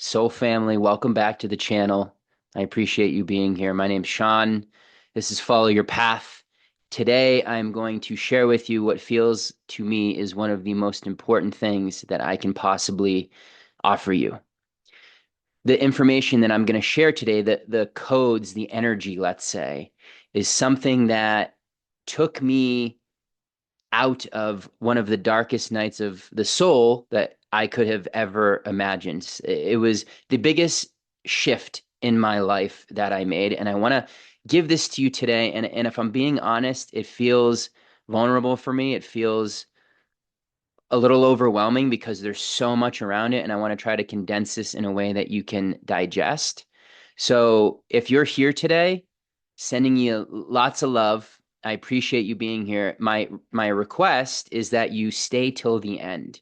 Soul family, welcome back to the channel. I appreciate you being here. My name's Sean. This is Follow Your Path. Today, I'm going to share with you what feels to me is one of the most important things that I can possibly offer you. The information that I'm going to share today, the codes, the energy, let's say, is something that took me out of one of the darkest nights of the soul that I could have ever imagined. It was the biggest shift in my life that I made. And I want to give this to you today. And if I'm being honest, it feels vulnerable for me. It feels a little overwhelming because there's so much around it. And I want to try to condense this in a way that you can digest. So if you're here today, sending you lots of love. I appreciate you being here. My request is that you stay till the end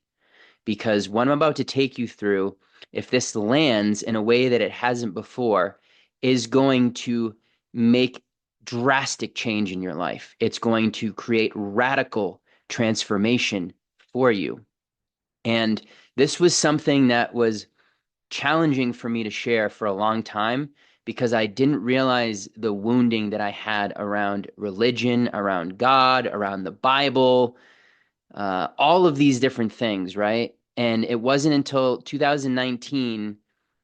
because what I'm about to take you through, if this lands in a way that it hasn't before, is going to make drastic change in your life. It's going to create radical transformation for you. And this was something that was challenging for me to share for a long time because I didn't realize the wounding that I had around religion, around God, around the Bible, all of these different things, right? And it wasn't until 2019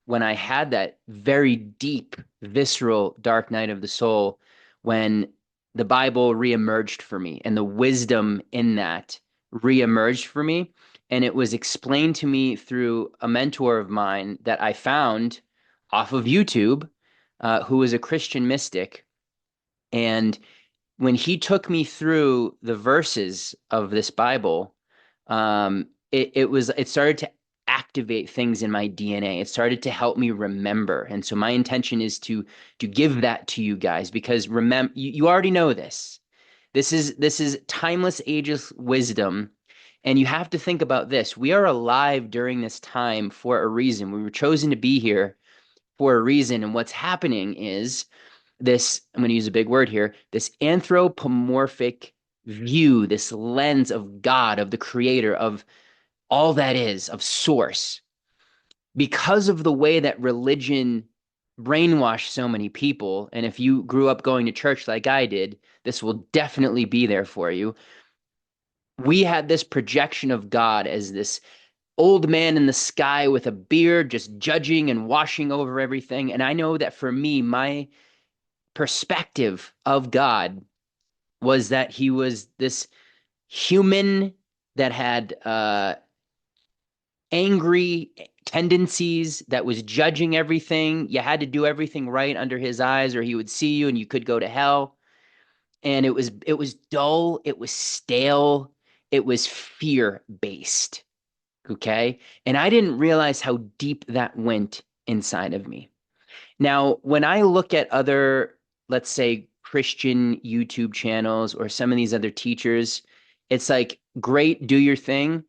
when I had that very deep, visceral dark night of the soul when the Bible reemerged for me and the wisdom in that reemerged for me. And it was explained to me through a mentor of mine that I found off of YouTube, who was a Christian mystic. And when he took me through the verses of this Bible, it started to activate things in my DNA. It started to help me remember. And so my intention is to give that to you guys because remember you already know this. This is timeless, ageless wisdom. And you have to think about this. We are alive during this time for a reason. We were chosen to be here for a reason. And what's happening is this, I'm going to use a big word here, this anthropomorphic view, this lens of God, of the creator, of all that is, of source. Because of the way that religion brainwashed so many people, and if you grew up going to church like I did, this will definitely be there for you. We had this projection of God as this old man in the sky with a beard, just judging and washing over everything. And I know that for me, my perspective of God was that he was this human that had angry tendencies, that was judging everything. You had to do everything right under his eyes, or he would see you and you could go to hell. And it was dull, it was stale, it was fear based. Okay. And I didn't realize how deep that went inside of me. Now, when I look at other, let's say, Christian YouTube channels or some of these other teachers, it's like, great, do your thing.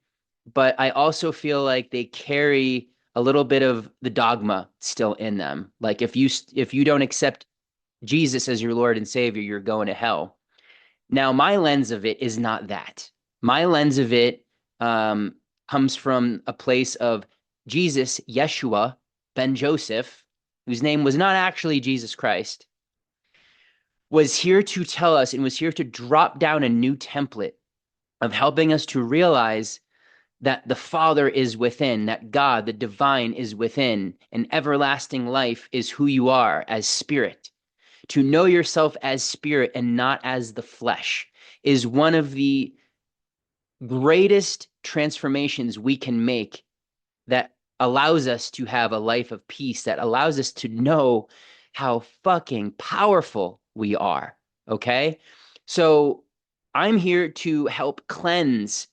But I also feel like they carry a little bit of the dogma still in them. Like if you don't accept Jesus as your Lord and Savior, you're going to hell. Now, my lens of it is not that. My lens of it comes from a place of Jesus, Yeshua, ben Joseph, whose name was not actually Jesus Christ, was here to tell us and was here to drop down a new template of helping us to realize that the Father is within, that God, the divine, is within, and everlasting life is who you are as spirit. To know yourself as spirit and not as the flesh is one of the greatest transformations we can make that allows us to have a life of peace, that allows us to know how fucking powerful we are. Okay. So I'm here to help cleanse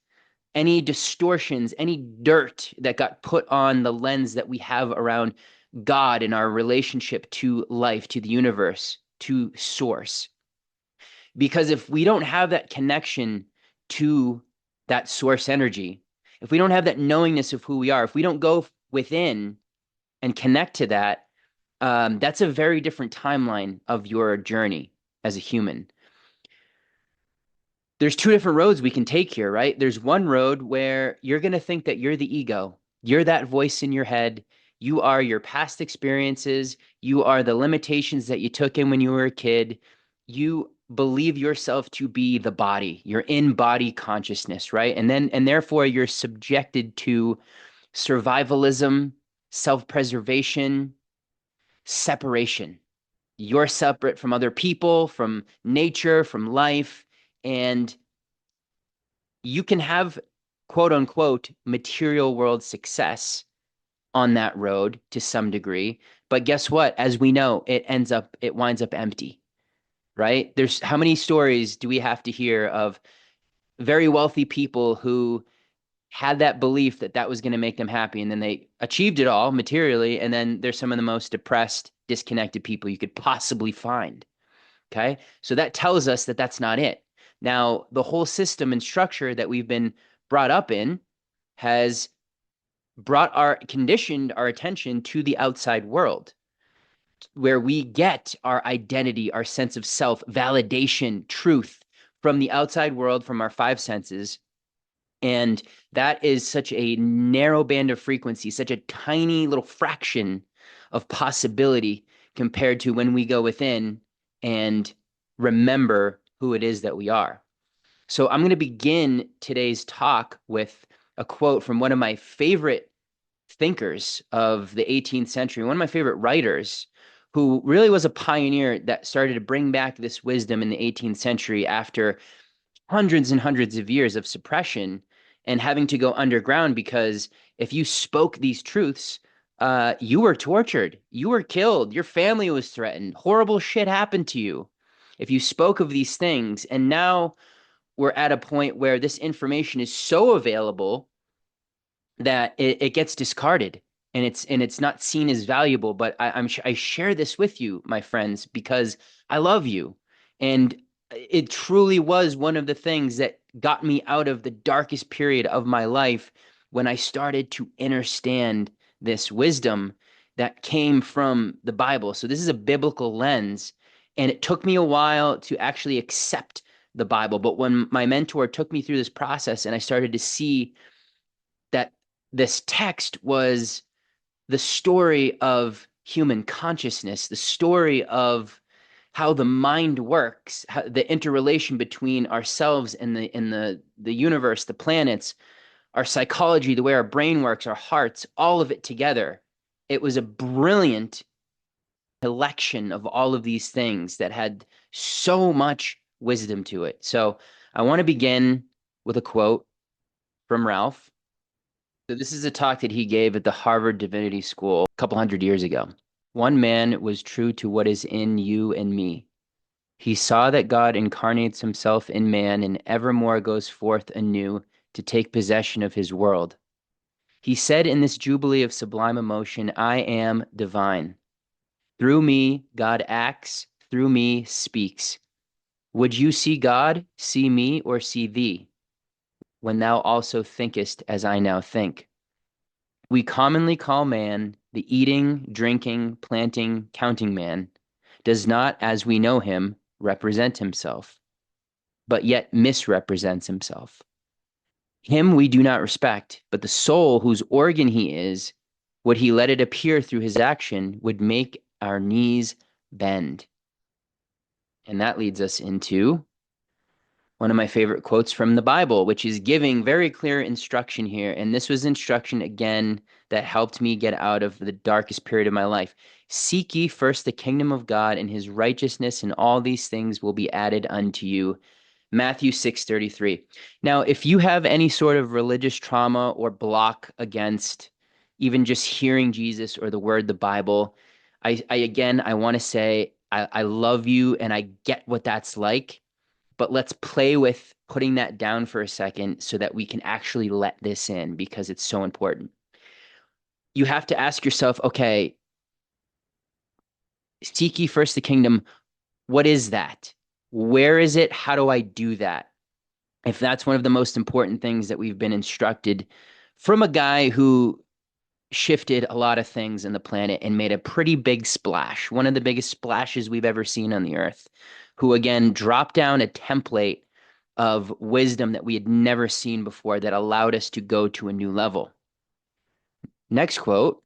any distortions, any dirt that got put on the lens that we have around God and our relationship to life, to the universe, to source. Because if we don't have that connection to that source energy, if we don't have that knowingness of who we are, if we don't go within and connect to that, that's a very different timeline of your journey as a human. There's two different roads we can take here, right? There's one road where you're going to think that you're the ego. You're that voice in your head. You are your past experiences. You are the limitations that you took in when you were a kid. You believe yourself to be the body, your in body consciousness, right? And therefore, you're subjected to survivalism, self preservation, separation. You're separate from other people, from nature, from life, and you can have quote unquote material world success on that road to some degree. But guess what? As we know, it winds up empty, right? There's how many stories do we have to hear of very wealthy people who had that belief that that was going to make them happy, and then they achieved it all materially, and then they're some of the most depressed, disconnected people you could possibly find. Okay. So that tells us that that's not it. Now, the whole system and structure that we've been brought up in has conditioned our attention to the outside world, where we get our identity, our sense of self, validation, truth from the outside world, from our five senses. And that is such a narrow band of frequency, such a tiny little fraction of possibility compared to when we go within and remember who it is that we are. So I'm going to begin today's talk with a quote from one of my favorite thinkers of the 18th century, one of my favorite writers, who really was a pioneer that started to bring back this wisdom in the 18th century after hundreds and hundreds of years of suppression and having to go underground, because if you spoke these truths, you were tortured, you were killed, your family was threatened, horrible shit happened to you if you spoke of these things. And now we're at a point where this information is so available that it gets discarded, and it's not seen as valuable. But I share this with you, my friends, because I love you, and it truly was one of the things that got me out of the darkest period of my life, when I started to understand this wisdom that came from the Bible. So this is a biblical lens, and it took me a while to actually accept the Bible. But when my mentor took me through this process and I started to see that this text was the story of human consciousness, the story of how the mind works, how, the interrelation between ourselves and the universe, the planets, our psychology, the way our brain works, our hearts, all of it together. It was a brilliant collection of all of these things that had so much wisdom to it. So I want to begin with a quote from Ralph. So this is a talk that he gave at the Harvard Divinity School a couple hundred years ago. One man was true to what is in you and me. He saw that God incarnates himself in man and evermore goes forth anew to take possession of his world. He said in this jubilee of sublime emotion, I am divine. Through me, God acts, through me speaks. Would you see God, see me, or see thee, when thou also thinkest as I now think? We commonly call man the eating, drinking, planting, counting man, does not, as we know him, represent himself, but yet misrepresents himself. Him we do not respect, but the soul whose organ he is, would he let it appear through his action, would make our knees bend. And that leads us into one of my favorite quotes from the Bible, which is giving very clear instruction here. And this was instruction, again, that helped me get out of the darkest period of my life. Seek ye first the kingdom of God and his righteousness, and all these things will be added unto you. Matthew 6:33. Now, if you have any sort of religious trauma or block against even just hearing Jesus or the word, the Bible, I want to say I love you and I get what that's like, but let's play with putting that down for a second so that we can actually let this in, because it's so important. You have to ask yourself, okay, seek ye first the kingdom. What is that? Where is it? How do I do that? If that's one of the most important things that we've been instructed from a guy who shifted a lot of things in the planet and made a pretty big splash, one of the biggest splashes we've ever seen on the earth, who again dropped down a template of wisdom that we had never seen before that allowed us to go to a new level. Next quote.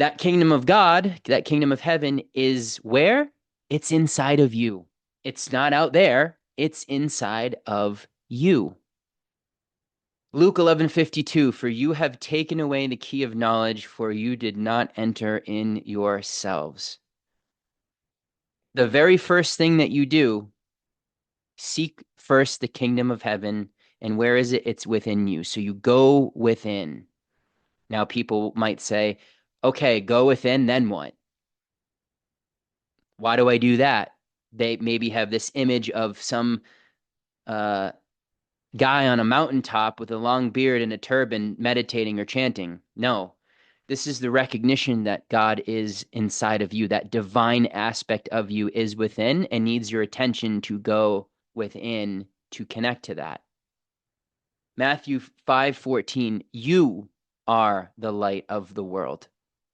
That kingdom of God, that kingdom of heaven is where? It's inside of you. It's not out there, it's inside of you. Luke 11:52, for you have taken away the key of knowledge, for you did not enter in yourselves. The very first thing that you do, seek first the kingdom of heaven. And where is it? It's within you. So you go within. Now, people might say, okay, go within, then what? Why do I do that? They maybe have this image of some uh, guy on a mountaintop with a long beard and a turban meditating or chanting. No, this is the recognition that God is inside of you. That divine aspect of you is within and needs your attention to go within to connect to that. Matthew 5:14, you are the light of the world.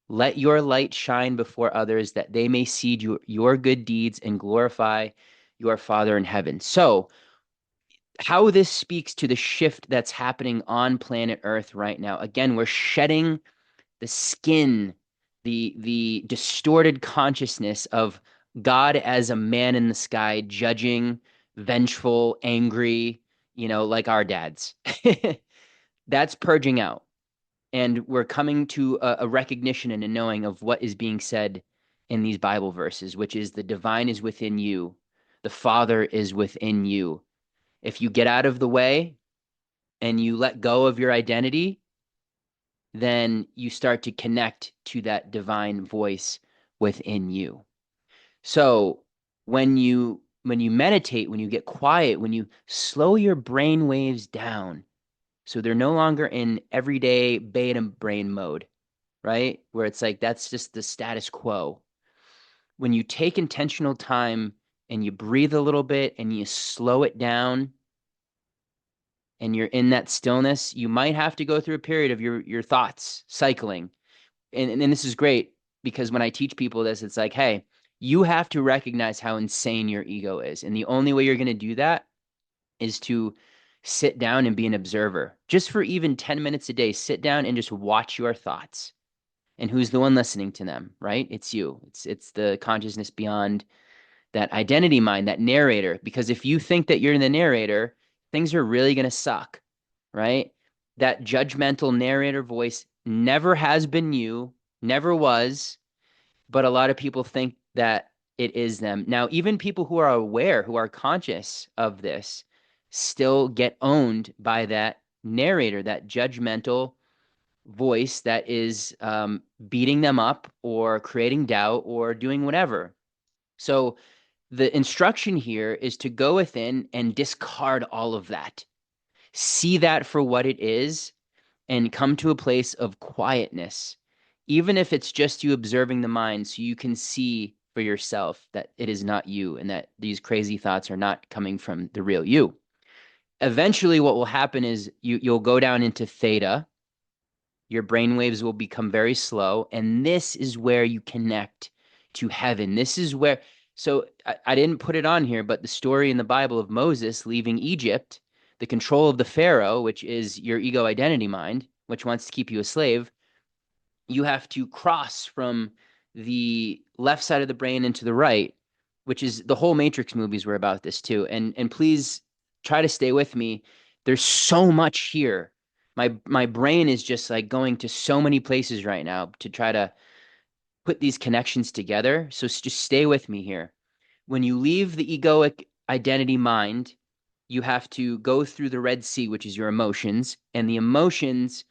Let your light shine before others that they may see your good deeds and glorify your Father in heaven. So, how this speaks to the shift that's happening on planet Earth right now. Again, we're shedding the skin, the distorted consciousness of God as a man in the sky, judging, vengeful, angry, like our dads. That's purging out. And we're coming to a recognition and a knowing of what is being said in these Bible verses, which is the divine is within you, the Father is within you. If you get out of the way and you let go of your identity, then you start to connect to that divine voice within you. So when you meditate, when you get quiet, when you slow your brain waves down, so they're no longer in everyday beta brain mode, right? Where it's like that's just the status quo. When you take intentional time and you breathe a little bit and you slow it down and you're in that stillness, you might have to go through a period of your thoughts cycling. And this is great because when I teach people this, it's like, hey, you have to recognize how insane your ego is. And the only way you're going to do that is to sit down and be an observer. Just for even 10 minutes a day, sit down and just watch your thoughts. And who's the one listening to them, right? It's you. It's the consciousness beyond that identity mind, that narrator. Because if you think that you're the narrator, things are really going to suck, right? That judgmental narrator voice never has been you, never was, but a lot of people think that it is them. Now, even people who are aware, who are conscious of this, still get owned by that narrator, that judgmental voice that is beating them up or creating doubt or doing whatever. So the instruction here is to go within and discard all of that. See that for what it is and come to a place of quietness, even if it's just you observing the mind so you can see for yourself that it is not you and that these crazy thoughts are not coming from the real you. Eventually, what will happen is you'll go down into theta, your brain waves will become very slow, and this is where you connect to heaven. This is where, so I didn't put it on here, but the story in the Bible of Moses leaving Egypt, the control of the Pharaoh, which is your ego identity mind, which wants to keep you a slave, you have to cross from the left side of the brain into the right, which is the whole Matrix movies were about this too. And please try to stay with me. There's so much here. My brain is just like going to so many places right now to try to put these connections together. So just stay with me here. When you leave the egoic identity mind, you have to go through the Red Sea, which is your emotions, and the emotions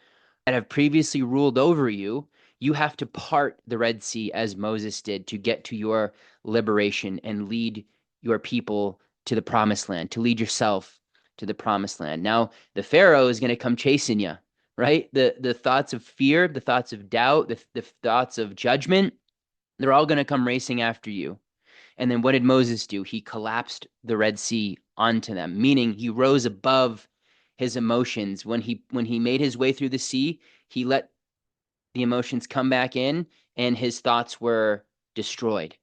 that have previously ruled over you, you have to part the Red Sea as Moses did to get to your liberation and lead your people to the promised land, to lead yourself to the promised land. Now, the Pharaoh is going to come chasing you, right? The thoughts of fear, the thoughts of doubt, the thoughts of judgment, they're all going to come racing after you. And then what did Moses do? He collapsed the Red Sea onto them, meaning he rose above his emotions. When he made his way through the sea, he let the emotions come back in and his thoughts were destroyed,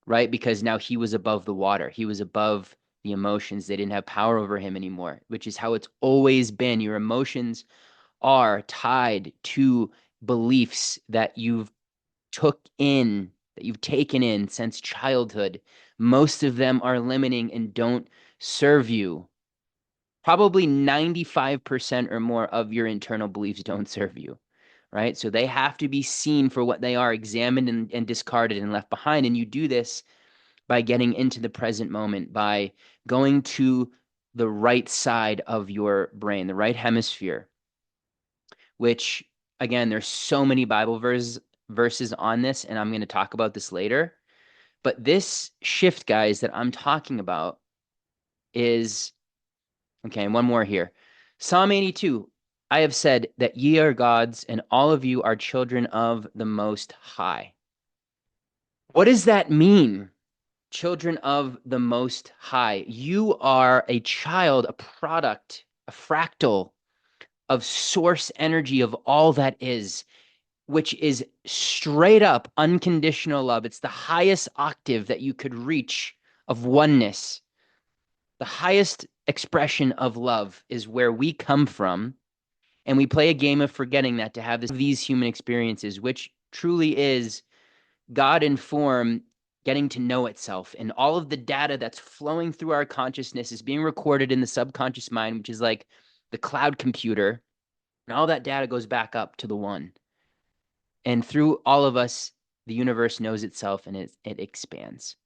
right? Because now he was above the water. He was above the emotions. They didn't have power over him anymore, which is how it's always been. Your emotions are tied to beliefs that you've you've taken in since childhood, most of them are limiting and don't serve you. Probably 95% or more of your internal beliefs don't serve you, right? So they have to be seen for what they are, examined and discarded and left behind. And you do this by getting into the present moment, by going to the right side of your brain, the right hemisphere, which, again, there's so many Bible verses on this, and I'm going to talk about this later. But this shift, guys, that I'm talking about is, okay, and one more here. Psalm 82, I have said that ye are gods, and all of you are children of the Most High. What does that mean? Children of the Most High. You are a child, a product, a fractal of source energy of all that is, which is straight up unconditional love. It's the highest octave that you could reach of oneness. The highest expression of love is where we come from. And we play a game of forgetting that to have these human experiences, which truly is God in form getting to know itself. And all of the data that's flowing through our consciousness is being recorded in the subconscious mind, which is like the cloud computer. And all that data goes back up to the one. And through all of us, the universe knows itself and it expands.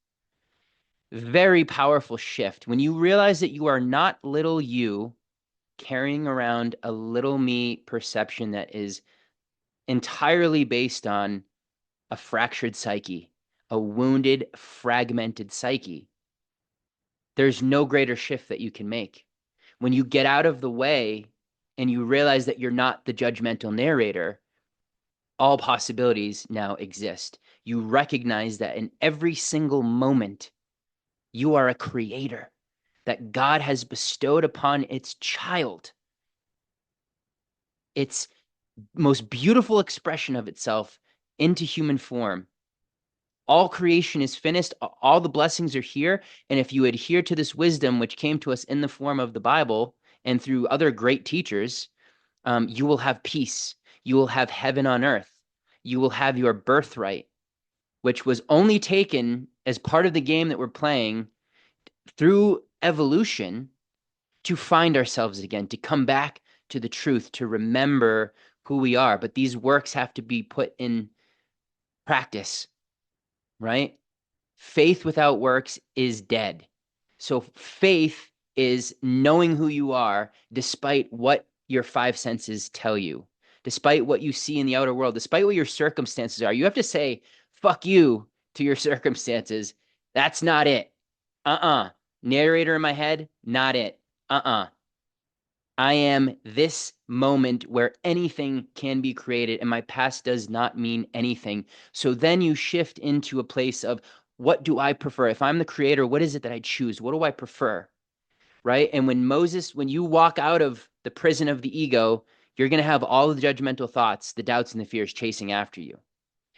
Very powerful shift. When you realize that you are not little you carrying around a little me perception that is entirely based on a fractured psyche, a wounded, fragmented psyche. There's no greater shift that you can make. When you get out of the way and you realize that you're not the judgmental narrator, all possibilities now exist. You recognize that in every single moment, you are a creator that God has bestowed upon its child. Its most beautiful expression of itself into human form. All creation is finished. All the blessings are here. And if you adhere to this wisdom, which came to us in the form of the Bible and through other great teachers, you will have peace. You will have heaven on earth. You will have your birthright, which was only taken as part of the game that we're playing through evolution to find ourselves again, to come back to the truth, to remember who we are. But these works have to be put in practice, right? Faith without works is dead. So faith is knowing who you are despite what your five senses tell you, despite what you see in the outer world, despite what your circumstances are. You have to say, fuck you to your circumstances. That's not it. Narrator in my head, not it. I am this moment where anything can be created and my past does not mean anything. So then you shift into a place of, what do I prefer? If I'm the creator, what is it that I choose? What do I prefer? Right? And when you walk out of the prison of the ego, you're going to have all the judgmental thoughts, the doubts and the fears chasing after you.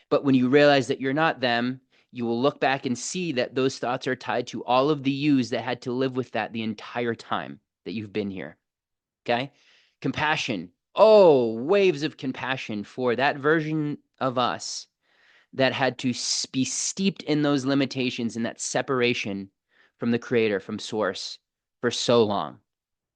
But when you realize that you're not them, you will look back and see that those thoughts are tied to all of the yous that had to live with that the entire time that you've been here. Okay? Compassion. Oh, waves of compassion for that version of us that had to be steeped in those limitations and that separation from the creator, from source for so long.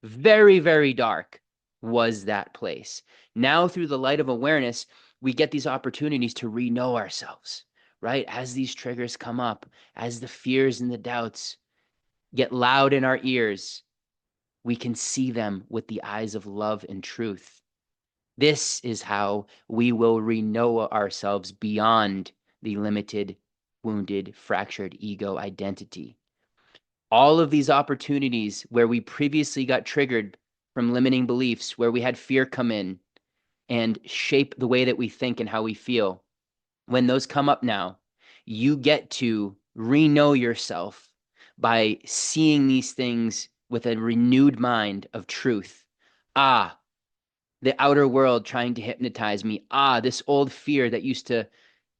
Very, very dark was that place. Now, through the light of awareness, we get these opportunities to re-know ourselves, right? As these triggers come up, as the fears and the doubts get loud in our ears, we can see them with the eyes of love and truth. This is how we will re-know ourselves beyond the limited, wounded, fractured ego identity. All of these opportunities where we previously got triggered from limiting beliefs, where we had fear come in and shape the way that we think and how we feel, when those come up now, you get to re-know yourself by seeing these things with a renewed mind of truth. The outer world trying to hypnotize me. This old fear that used to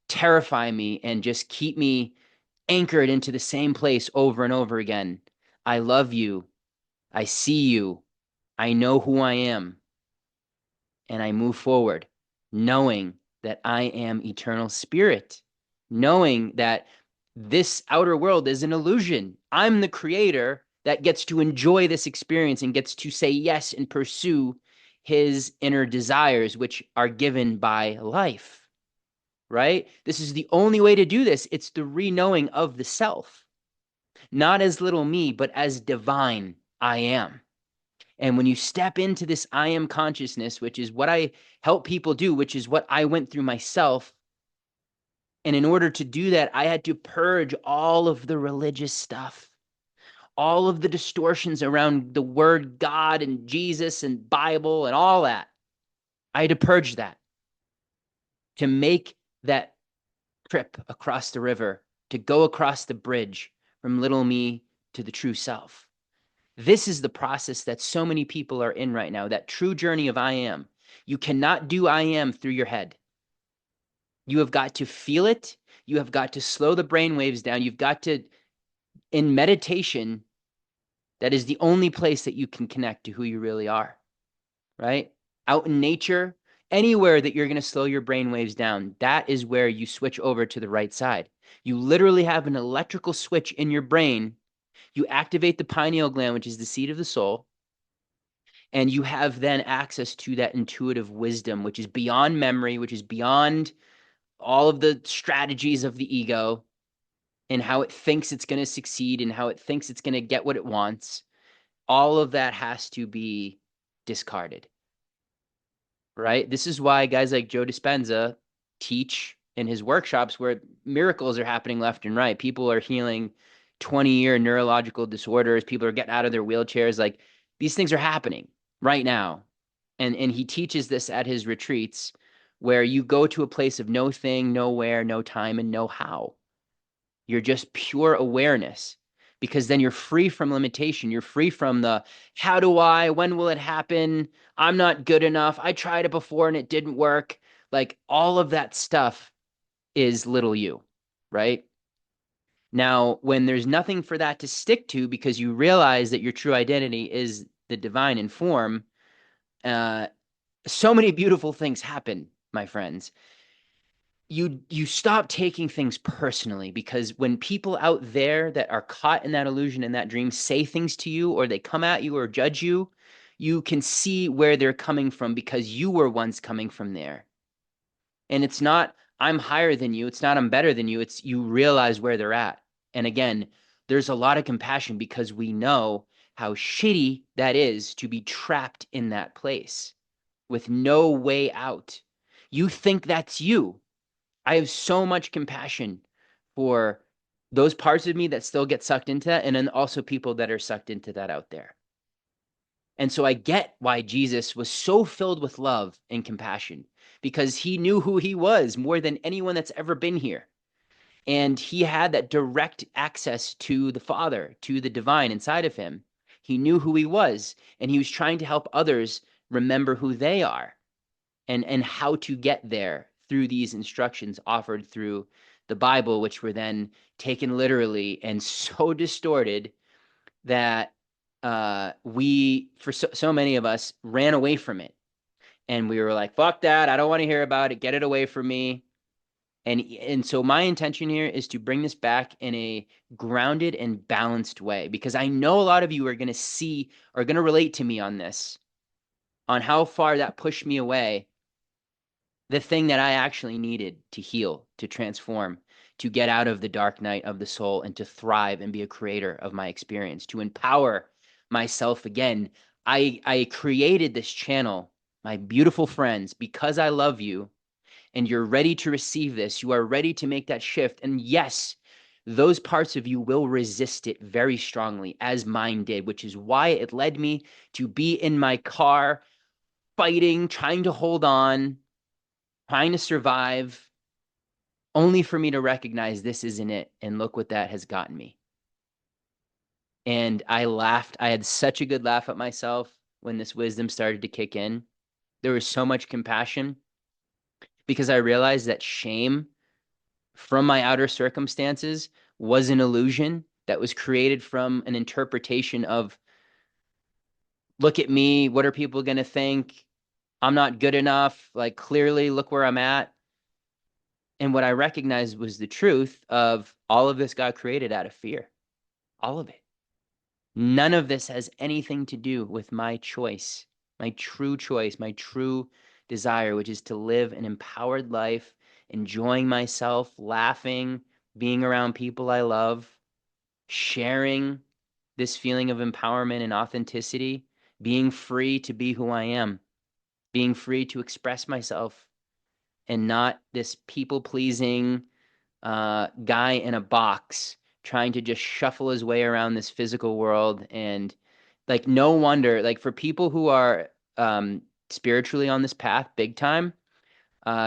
terrify me and just keep me anchored into the same place over and over again. I love you. I see you. I know who I am. And I move forward knowing that I am eternal spirit, knowing that this outer world is an illusion. I'm the creator that gets to enjoy this experience and gets to say yes and pursue his inner desires, which are given by life, right? This is the only way to do this. It's the re-knowing of the self, not as little me, but as divine I am. And when you step into this I am consciousness, which is what I help people do, which is what I went through myself. And in order to do that, I had to purge all of the religious stuff, all of the distortions around the word God and Jesus and Bible and all that. I had to purge that to make that trip across the river, to go across the bridge from little me to the true self. This is the process that so many people are in right now, that true journey of I am. You cannot do I am through your head. You have got to feel it. You have got to slow the brain waves down. You've got to, in meditation, that is the only place that you can connect to who you really are, right? Out in nature, anywhere that you're going to slow your brain waves down, that is where you switch over to the right side. You literally have an electrical switch in your brain. You activate the pineal gland, which is the seat of the soul, and you have then access to that intuitive wisdom, which is beyond memory, which is beyond all of the strategies of the ego and how it thinks it's going to succeed and how it thinks it's going to get what it wants. All of that has to be discarded, right? This is why guys like Joe Dispenza teach in his workshops where miracles are happening left and right. People are healing 20-year neurological disorders. People are getting out of their wheelchairs. Like, these things are happening right now. And he teaches this at his retreats, where you go to a place of no thing, no where, no time, and no how. You're just pure awareness, because then you're free from limitation. You're free from the how do I, when will it happen? I'm not good enough. I tried it before and it didn't work. Like, all of that stuff is little you, right? Now, when there's nothing for that to stick to because you realize that your true identity is the divine in form, uh, so many beautiful things happen, my friends. You stop taking things personally, because when people out there that are caught in that illusion and that dream say things to you, or they come at you or judge you, you can see where they're coming from, because you were once coming from there. And it's not I'm higher than you, it's not I'm better than you, it's you realize where they're at. And again, there's a lot of compassion, because we know how shitty that is to be trapped in that place with no way out. You think that's you. I have so much compassion for those parts of me that still get sucked into that, and then also people that are sucked into that out there. And so I get why Jesus was so filled with love and compassion, because he knew who he was more than anyone that's ever been here. And he had that direct access to the Father, to the divine inside of him. He knew who he was, and he was trying to help others remember who they are, and how to get there through these instructions offered through the Bible, which were then taken literally and so distorted that we, for so many of us, ran away from it. And we were like, fuck that. I don't want to hear about it. Get it away from me. And so my intention here is to bring this back in a grounded and balanced way, because I know a lot of you are going to relate to me on this, on how far that pushed me away, the thing that I actually needed to heal, to transform, to get out of the dark night of the soul, and to thrive and be a creator of my experience, to empower myself again. I created this channel, my beautiful friends, because I love you, and you're ready to receive this. You are ready to make that shift. And yes, those parts of you will resist it very strongly, as mine did, which is why it led me to be in my car, fighting, trying to hold on, trying to survive, only for me to recognize this isn't it. And look what that has gotten me. And I laughed. I had such a good laugh at myself when this wisdom started to kick in. There was so much compassion, because I realized that shame from my outer circumstances was an illusion that was created from an interpretation of, look at me, what are people going to think? I'm not good enough. Like, clearly, look where I'm at. And what I recognized was the truth of all of this got created out of fear. All of it. None of this has anything to do with my choice, my true choice, my true desire, which is to live an empowered life, enjoying myself, laughing, being around people I love, sharing this feeling of empowerment and authenticity, being free to be who I am, being free to express myself, and not this people-pleasing guy in a box trying to just shuffle his way around this physical world. And like, no wonder, like, for people who are spiritually on this path big time,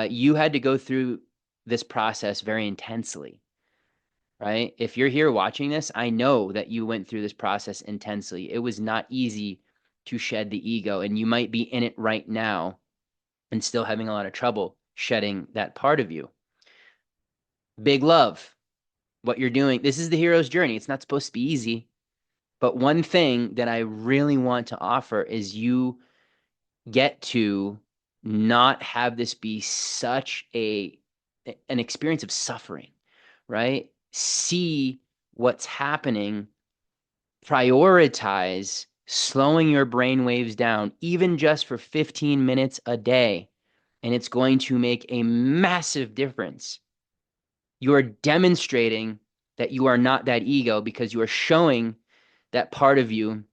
you had to go through this process very intensely, right? If you're here watching this, I know that you went through this process intensely. It was not easy to shed the ego, and you might be in it right now and still having a lot of trouble shedding that part of you. Big love. What you're doing, this is the hero's journey. It's not supposed to be easy. But one thing that I really want to offer is you get to not have this be such an experience of suffering, right? See what's happening, prioritize slowing your brain waves down, even just for 15 minutes a day, and it's going to make a massive difference. You are demonstrating that you are not that ego because you are showing that part of you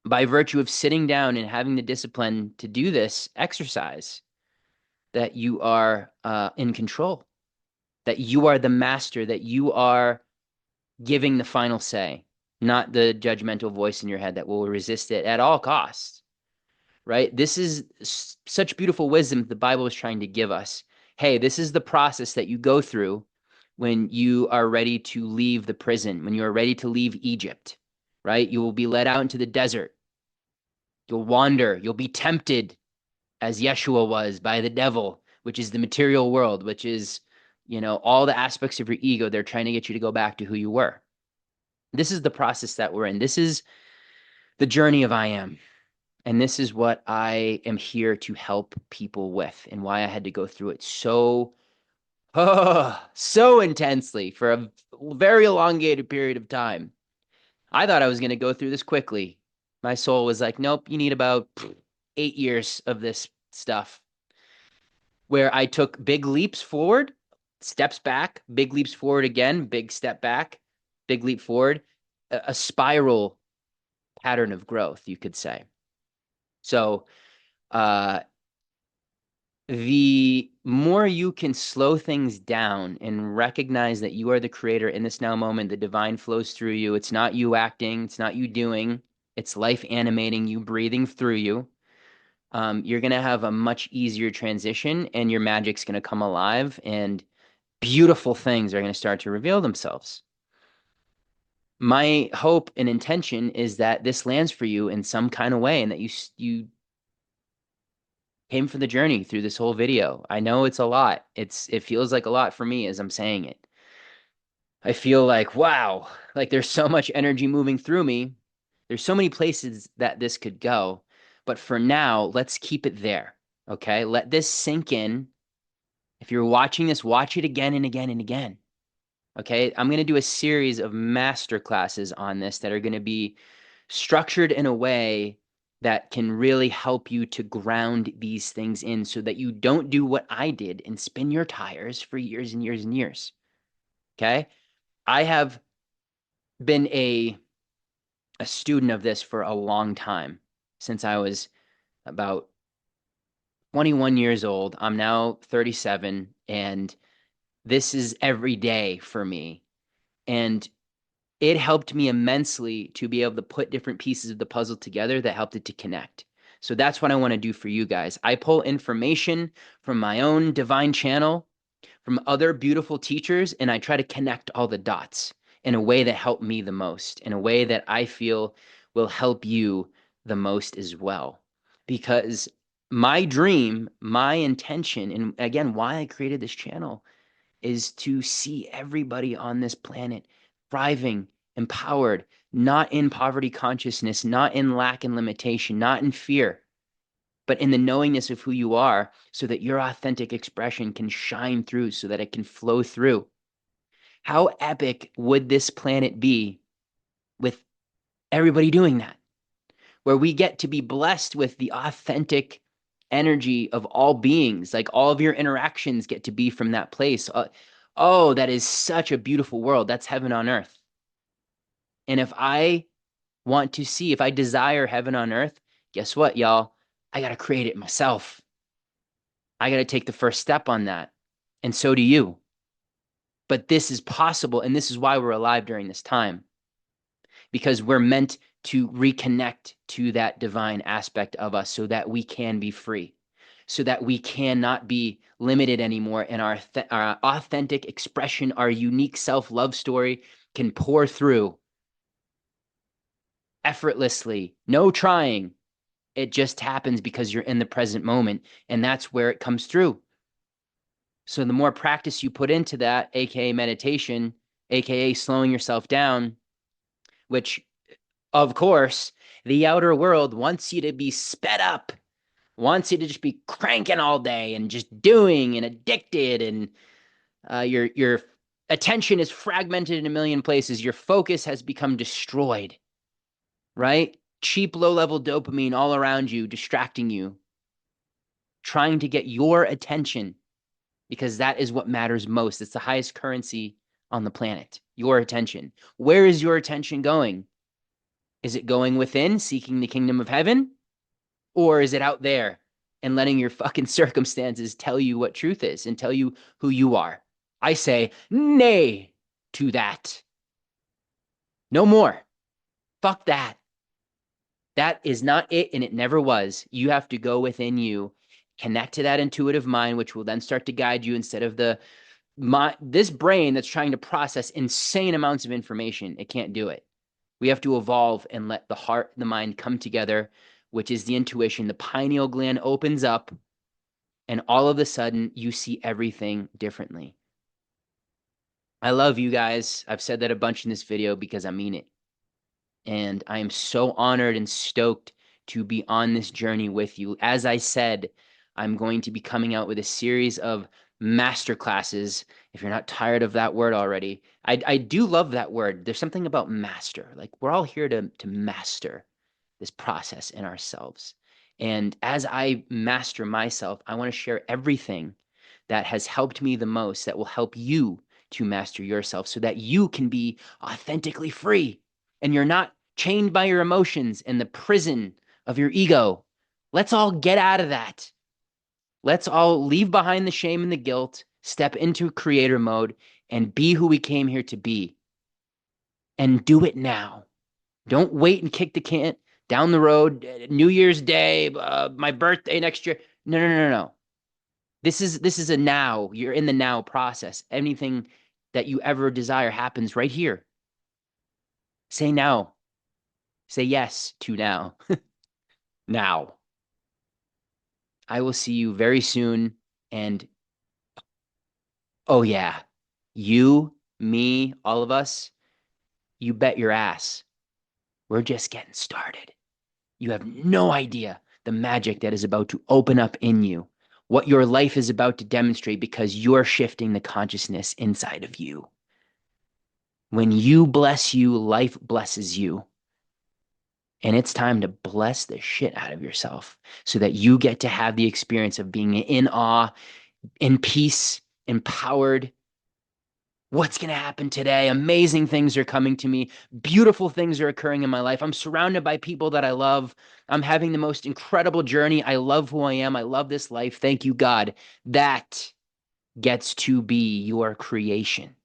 by virtue of sitting down and having the discipline to do this exercise, that you are in control, that you are the master, that you are giving the final say, not the judgmental voice in your head that will resist it at all costs, right? This is such beautiful wisdom the Bible is trying to give us. Hey, this is the process that you go through when you are ready to leave the prison, when you are ready to leave Egypt, right? You will be led out into the desert. You'll wander. You'll be tempted, as Yeshua was, by the devil, which is the material world, which is, all the aspects of your ego. They're trying to get you to go back to who you were. This is the process that we're in. This is the journey of I am. And this is what I am here to help people with, and why I had to go through it so intensely for a very elongated period of time. I thought I was going to go through this quickly. My soul was like, nope, you need about 8 years of this stuff, where I took big leaps forward, steps back, big leaps forward again, big step back, big leap forward, a spiral pattern of growth, you could say. So, the more you can slow things down and recognize that you are the creator in this now moment, the divine flows through you. It's not you acting, it's not you doing, it's life animating you, breathing through you. You're going to have a much easier transition, and your magic's going to come alive, and beautiful things are going to start to reveal themselves. My hope and intention is that this lands for you in some kind of way, and that you came for the journey through this whole video. I know it's a lot. It feels like a lot for me as I'm saying it. I feel like, wow, like there's so much energy moving through me. There's so many places that this could go. But for now, let's keep it there. Okay? Let this sink in. If you're watching this, watch it again and again and again. Okay? I'm going to do a series of master classes on this that are going to be structured in a way that can really help you to ground these things in, so that you don't do what I did and spin your tires for years and years and years. Okay? I have been a student of this for a long time, since I was about 21 years old. I'm now 37, and this is every day for me. And it helped me immensely to be able to put different pieces of the puzzle together that helped it to connect. So that's what I want to do for you guys. I pull information from my own divine channel, from other beautiful teachers, and I try to connect all the dots in a way that helped me the most, in a way that I feel will help you the most as well. Because my dream, my intention, and again, why I created this channel, is to see everybody on this planet thriving, empowered, not in poverty consciousness, not in lack and limitation, not in fear, but in the knowingness of who you are, so that your authentic expression can shine through, so that it can flow through. How epic would this planet be with everybody doing that? Where we get to be blessed with the authentic energy of all beings. Like all of your interactions get to be from that place. Oh, that is such a beautiful world. That's heaven on earth. And if I want to see, if I desire heaven on earth, guess what, y'all? I got to create it myself. I got to take the first step on that. And so do you. But this is possible. And this is why we're alive during this time, because we're meant to reconnect to that divine aspect of us so that we can be free, so that we cannot be limited anymore. And our authentic expression, our unique self-love story can pour through effortlessly, no trying. It just happens because you're in the present moment. And that's where it comes through. So the more practice you put into that, aka meditation, aka slowing yourself down, which of course the outer world wants you to be sped up, wants you to just be cranking all day and just doing and addicted, and your attention is fragmented in a million places. Your focus has become destroyed, right? Cheap low-level dopamine all around you, distracting you, trying to get your attention, because that is what matters most. It's the highest currency on the planet, your attention. Where is your attention going? Is it going within, seeking the kingdom of heaven? Or is it out there and letting your fucking circumstances tell you what truth is and tell you who you are? I say nay to that. No more. Fuck that. That is not it, and it never was. You have to go within you, connect to that intuitive mind, which will then start to guide you instead of this brain that's trying to process insane amounts of information. It can't do it. We have to evolve and let the heart and the mind come together, which is the intuition. The pineal gland opens up, and all of a sudden, you see everything differently. I love you guys. I've said that a bunch in this video because I mean it. And I am so honored and stoked to be on this journey with you. As I said, I'm going to be coming out with a series of master classes. If you're not tired of that word already, I do love that word. There's something about master. Like we're all here to master this process in ourselves. And as I master myself, I want to share everything that has helped me the most that will help you to master yourself so that you can be authentically free and you're not chained by your emotions in the prison of your ego. Let's all get out of that. Let's all leave behind the shame and the guilt, step into creator mode, and be who we came here to be. And do it now. Don't wait and kick the can down the road, New Year's Day, my birthday next year. No, no, no, no. This is a now. You're in the now process. Anything that you ever desire happens right here. Say now. Say yes to now. Now. I will see you very soon. And oh, yeah, you, me, all of us, you bet your ass. We're just getting started. You have no idea the magic that is about to open up in you, what your life is about to demonstrate because you're shifting the consciousness inside of you. When you bless you, life blesses you. And it's time to bless the shit out of yourself so that you get to have the experience of being in awe, in peace, empowered. What's going to happen today? Amazing things are coming to me. Beautiful things are occurring in my life. I'm surrounded by people that I love. I'm having the most incredible journey. I love who I am. I love this life. Thank you, God. That gets to be your creation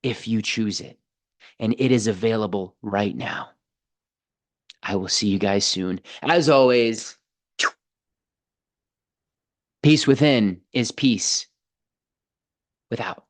if you choose it. And it is available right now. I will see you guys soon. As always, peace within is peace without.